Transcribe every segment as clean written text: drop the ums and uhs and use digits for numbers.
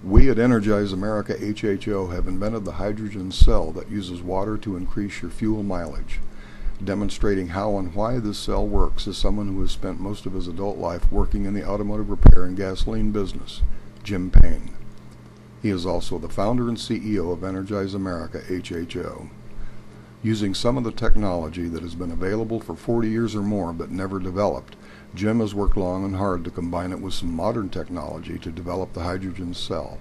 We at Energize America HHO have invented the hydrogen cell that uses water to increase your fuel mileage. Demonstrating how and why this cell works is someone who has spent most of his adult life working in the automotive repair and gasoline business, Jim Payne. He is also the founder and CEO of Energize America HHO. Using some of the technology that has been available for 40 years or more but never developed, Jim has worked long and hard to combine it with some modern technology to develop the hydrogen cell.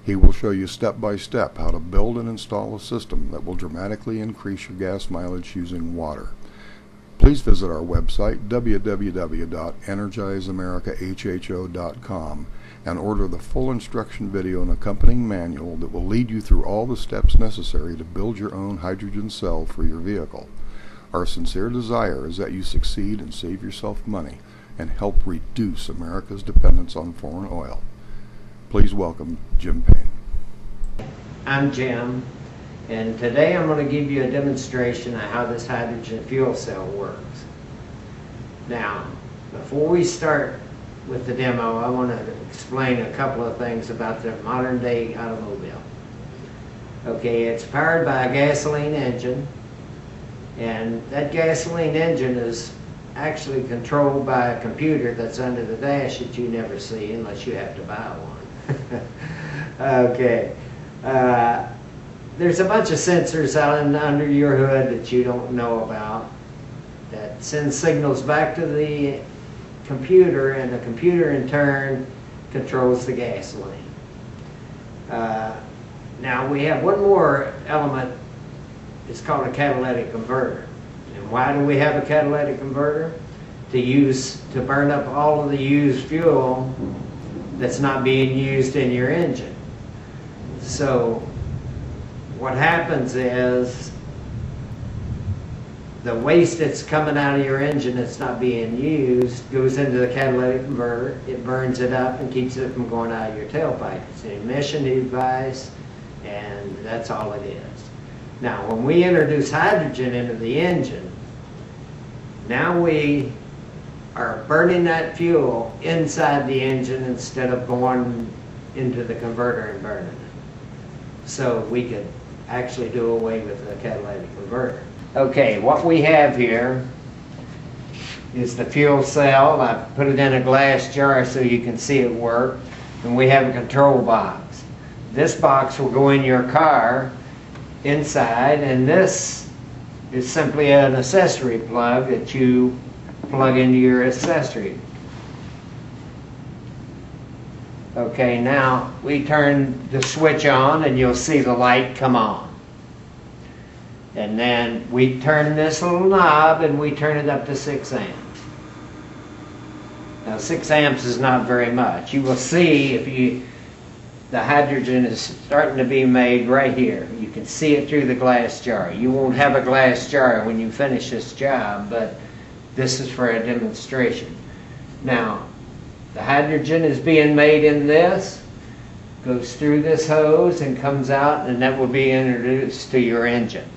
He will show you step by step how to build and install a system that will dramatically increase your gas mileage using water. Please visit our website www.energizeamericahho.com and order the full instruction video and accompanying manual that will lead you through all the steps necessary to build your own hydrogen cell for your vehicle. Our sincere desire is that you succeed and save yourself money and help reduce America's dependence on foreign oil. Please welcome Jim Payne. I'm Jim, and today I'm going to give you a demonstration of how this hydrogen fuel cell works. Now, before we start with the demo, I want to explain a couple of things about the modern day automobile. Okay, it's powered by a gasoline engine, and that gasoline engine is actually controlled by a computer that's under the dash that you never see unless you have to buy one. Okay. There's a bunch of sensors out under your hood that you don't know about that send signals back to the computer, and the computer in turn controls the gasoline. Now we have one more element. It's called a catalytic converter. And why do we have a catalytic converter? To burn up all of the used fuel that's not being used in your engine. So what happens is the waste that's coming out of your engine that's not being used goes into the catalytic converter. It burns it up and keeps it from going out of your tailpipe. It's an emission device, and that's all it is. Now, when we introduce hydrogen into the engine, now we are burning that fuel inside the engine instead of going into the converter and burning it. So we could actually do away with the catalytic converter. Okay, what we have here is the fuel cell. I put it in a glass jar so you can see it work. And we have a control box. This box will go in your car inside, and this is simply an accessory plug that you plug into your accessory. Okay, now we turn the switch on and you'll see the light come on. And then we turn this little knob and we turn it up to 6 amps. Now 6 amps is not very much. You will see the hydrogen is starting to be made right here. You can see it through the glass jar. You won't have a glass jar when you finish this job, but this is for a demonstration. Now, the hydrogen is being made in this, goes through this hose and comes out, and that will be introduced to your engine.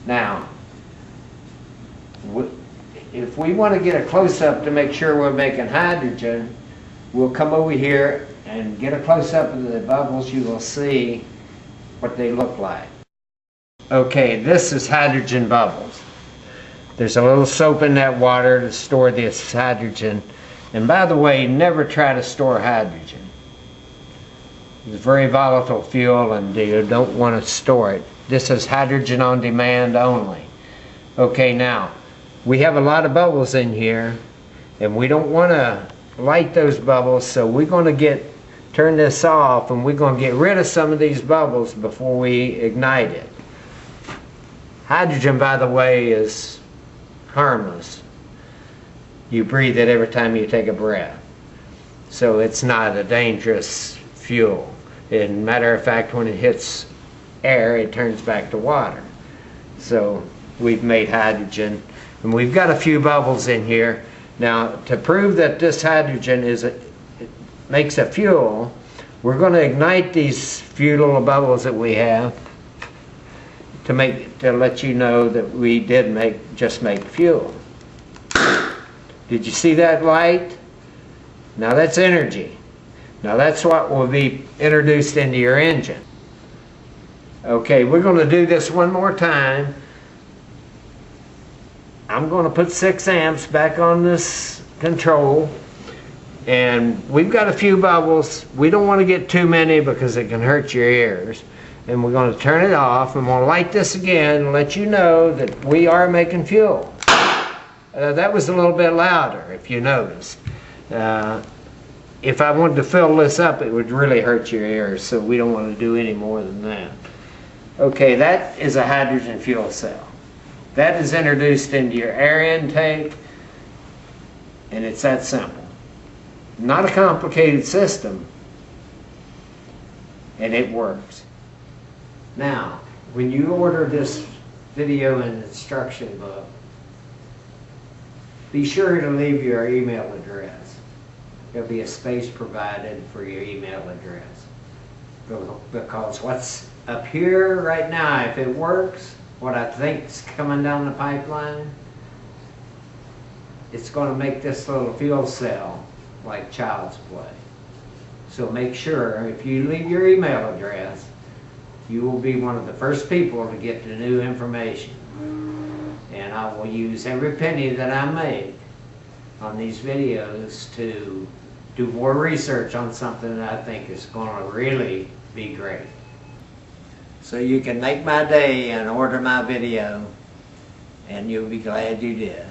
Now, if we want to get a close-up to make sure we're making hydrogen, we'll come over here and get a close-up of the bubbles. You will see what they look like. Okay, this is hydrogen bubbles. There's a little soap in that water to store this hydrogen. And by the way, never try to store hydrogen. It's a very volatile fuel and you don't want to store it. This is hydrogen on demand only. Okay, now, we have a lot of bubbles in here and we don't want to light those bubbles, so we're going to turn this off, and we're going to get rid of some of these bubbles before we ignite it. Hydrogen, by the way, is harmless. You breathe it every time you take a breath. So it's not a dangerous fuel. And matter of fact, when it hits air, it turns back to water. So we've made hydrogen, and we've got a few bubbles in here. Now, to prove that this hydrogen makes a fuel, we're going to ignite these few little bubbles that we have to let you know that we did just make fuel. Did you see that light? Now that's energy. Now that's what will be introduced into your engine. Okay, we're going to do this one more time. I'm going to put 6 amps back on this control, and we've got a few bubbles. We don't want to get too many because it can hurt your ears. And we're going to turn it off, and we'll light this again and let you know that we are making fuel. That was a little bit louder, if you noticed. If I wanted to fill this up, it would really hurt your ears, so we don't want to do any more than that. Okay, that is a hydrogen fuel cell. That is introduced into your air intake, and it's that simple. Not a complicated system, and it works. Now, when you order this video and instruction book, be sure to leave your email address. There'll be a space provided for your email address. Because what's up here right now, if it works, what I think's coming down the pipeline, it's going to make this little fuel cell like child's play. So make sure, if you leave your email address, you will be one of the first people to get the new information. And I will use every penny that I make on these videos to do more research on something that I think is going to really be great. So you can make my day and order my video, and you'll be glad you did.